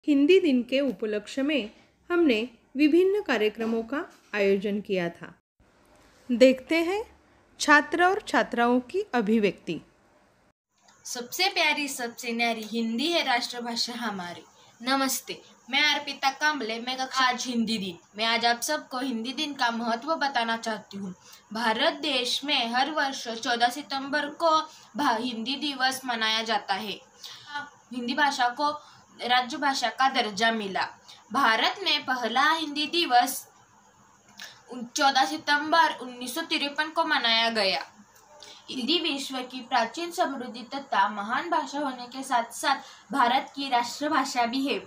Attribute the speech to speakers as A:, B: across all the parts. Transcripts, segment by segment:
A: हिंदी दिन के उपलक्ष्य में हमने विभिन्न कार्यक्रमों का आयोजन किया था। देखते हैं छात्र और छात्राओं की अभिव्यक्ति।
B: सबसे प्यारी सबसे न्यारी हिंदी है राष्ट्रभाषा हमारी। नमस्ते, मैं अर्पिता कांबले। मैं आज हिंदी दिन। मैं आज आप सबको हिंदी दिन का महत्व बताना चाहती हूँ। भारत देश में हर वर्ष 14 सितंबर को हिंदी दिवस मनाया जाता है। हिंदी भाषा को राज्यभाषा का दर्जा मिला। भारत में पहला हिंदी दिवस 14 सितंबर 1953 को मनाया गया। हिंदी विश्व की प्राचीन, समृद्धि तथा महान भाषा होने के साथ साथ भारत की राष्ट्रभाषा भी है।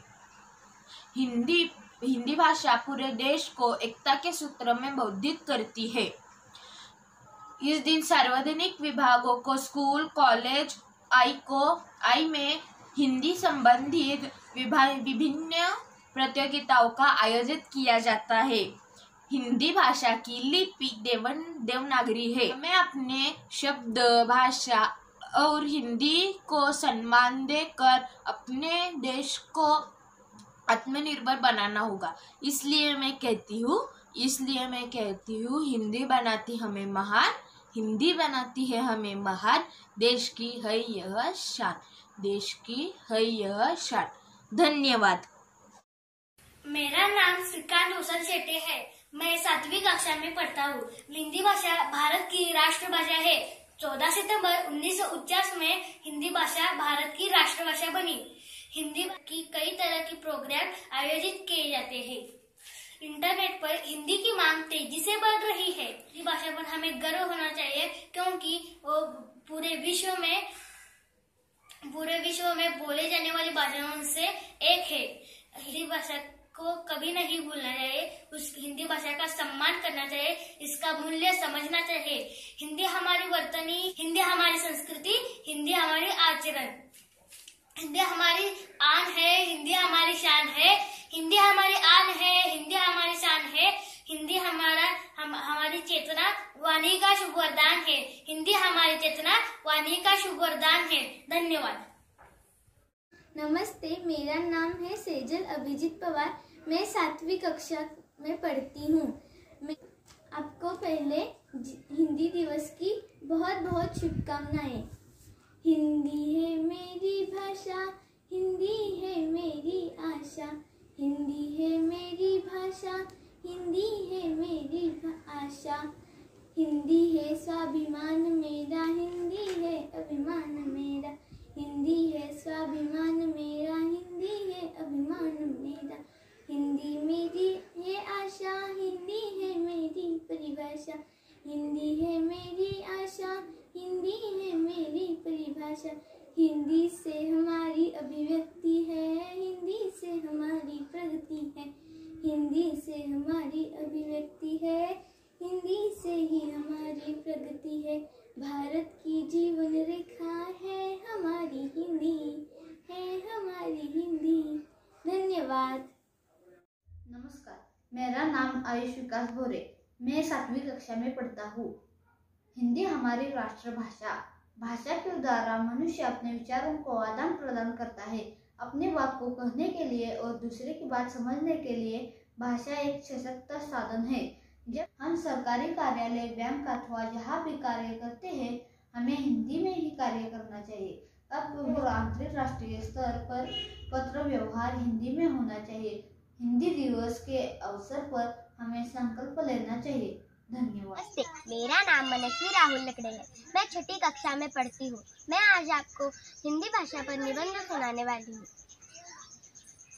B: हिंदी भाषा पूरे देश को एकता के सूत्र में बौद्धिक करती है। इस दिन सार्वजनिक विभागों को स्कूल, कॉलेज आई में हिंदी संबंधित विभिन्न प्रतियोगिताओं का आयोजित किया जाता है। हिंदी भाषा की लिपि देवनागरी है। हमें अपने शब्द, भाषा और हिंदी को सम्मान देकर अपने देश को आत्मनिर्भर बनाना होगा। इसलिए मैं कहती हूँ हिंदी बनाती हमें महान, हिंदी बनाती है हमें महान। देश की है यह शान, देश की है यह शान। धन्यवाद।
C: मेरा नाम श्रीकांत रोशन शेट्टे है। मैं 7वीं कक्षा में पढ़ता हूँ। हिंदी भाषा भारत की राष्ट्रभाषा है। 14 सितंबर 1949 में हिंदी भाषा भारत की राष्ट्रभाषा बनी। हिंदी की कई तरह की प्रोग्राम आयोजित किए जाते हैं। इंटरनेट पर हिंदी की मांग तेजी से बढ़ रही है। हिंदी भाषा पर हमें गर्व होना चाहिए, क्योंकि वो पूरे विश्व में बोले जाने वाली भाषाओं से एक है। हिंदी भाषा को कभी नहीं भूलना चाहिए। उस हिंदी भाषा का सम्मान करना चाहिए, इसका मूल्य समझना चाहिए। हिंदी हमारी वर्तनी, हिंदी हमारी संस्कृति, हिंदी हमारी आचरण, हिंदी हमारी आन है, हिंदी हमारी शान है। हिंदी हमारी आन है, हिंदी हमारी शान है। हिंदी हमारी चेतना, वाणी का शुभ वरदान है। हिंदी हमारी चेतना, वाणी का शुभ वरदान है। धन्यवाद।
D: नमस्ते, मेरा नाम है सेजल अभिजीत पवार। मैं 7वीं कक्षा में पढ़ती हूँ। मैं आपको पहले हिंदी दिवस की बहुत बहुत शुभकामनाएं। हिंदी है मेरी भाषा, हिंदी है मेरी आशा। हिंदी है मेरी भाषा, हिंदी है मेरी आशा। हिंदी है स्वाभिमान मेरा, हिंदी है अभिमान मेरा। हिंदी है स्वाभिमान मेरा, हिंदी है अभिमान मेरा। हिंदी मेरी है आशा, हिंदी है मेरी परिभाषा। हिंदी है मेरी आशा, हिंदी है मेरी परिभाषा। हिंदी से हमारी अभिव्यक्ति है, हिंदी से हमारी प्रगति है। हिंदी से हमारी अभिव्यक्ति है, हिंदी से ही हमारी प्रगति है। भारत की जीवन रेखा है हमारी हिंदी, है हमारी हिंदी। धन्यवाद।
E: नमस्कार, मेरा नाम आयुष विकास भोरे। मैं 7वीं कक्षा में पढ़ता हूँ। हिंदी हमारी राष्ट्रभाषा। भाषा के द्वारा मनुष्य अपने विचारों को आदान प्रदान करता है। अपनी बात को कहने के लिए और दूसरे की बात समझने के लिए भाषा एक सशक्त साधन है। जब हम सरकारी कार्यालय, बैंक अथवा जहाँ भी कार्य करते हैं, हमें हिंदी में ही कार्य करना चाहिए। अब अंतर्राष्ट्रीय स्तर पर पत्र व्यवहार हिंदी में होना चाहिए। हिंदी दिवस के अवसर पर हमें संकल्प लेना चाहिए। धन्यवाद।
F: मेरा नाम मनस्वी राहुल लकड़े है। मैं 6ठी कक्षा में पढ़ती हूँ। मैं आज आपको हिंदी भाषा पर निबंध सुनाने वाली हूँ।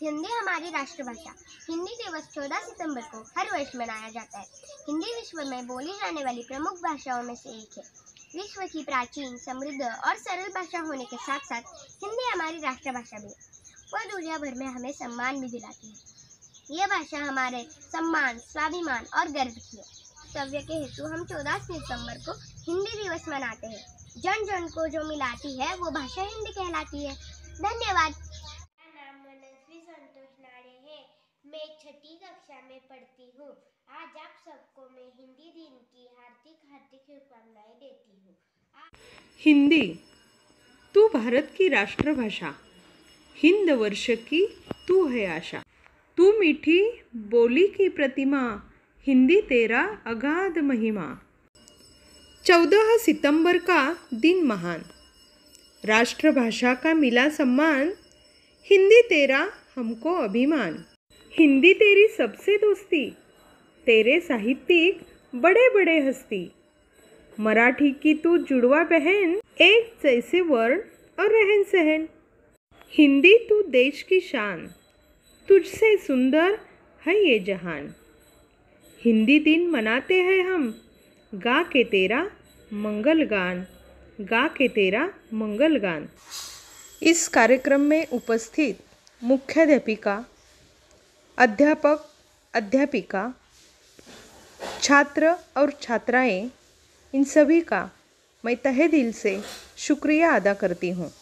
F: हिंदी हमारी राष्ट्रभाषा। हिंदी दिवस 14 सितंबर को हर वर्ष मनाया जाता है। हिंदी विश्व में बोली जाने वाली प्रमुख भाषाओं में से एक है। विश्व की प्राचीन, समृद्ध और सरल भाषा होने के साथ साथ हिंदी हमारी राष्ट्रभाषा भी है। वह दुनिया भर में हमें सम्मान भी दिलाती है। यह भाषा हमारे सम्मान, स्वाभिमान और गर्व की है। कर्तव्य के हेतु हम 14 सितंबर को हिंदी दिवस मनाते हैं। जन जन को जो मिलाती है वो भाषा हिंदी कहलाती है। धन्यवाद।
G: मेरा नाम मनस्वी संतोष नाड़े है। मैं 6ठी कक्षा में पढ़ती हूँ। आज आप सबको मैं हिंदी दिन की हार्दिक शुभकामनाएं देती हूँ।
A: हिंदी, तू भारत की राष्ट्रभाषा। हिंद वर्ष की तू है आशा। तू मीठी बोली की प्रतिमा, हिंदी तेरा अगाध महिमा। 14 सितंबर का दिन महान, राष्ट्रभाषा का मिला सम्मान, हिंदी तेरा हमको अभिमान। हिंदी तेरी सबसे दोस्ती, तेरे साहित्यिक बड़े बड़े हस्ती। मराठी की तू जुड़वा बहन, एक जैसे वर्ण और रहन सहन। हिंदी तू देश की शान, तुझसे सुंदर है ये जहान। हिंदी दिन मनाते हैं हम, गा के तेरा मंगल गान, गा के तेरा मंगल गान। इस कार्यक्रम में उपस्थित मुख्याध्यापिका, अध्यापक, अध्यापिका, छात्र और छात्राएं, इन सभी का मैं तहे दिल से शुक्रिया अदा करती हूँ।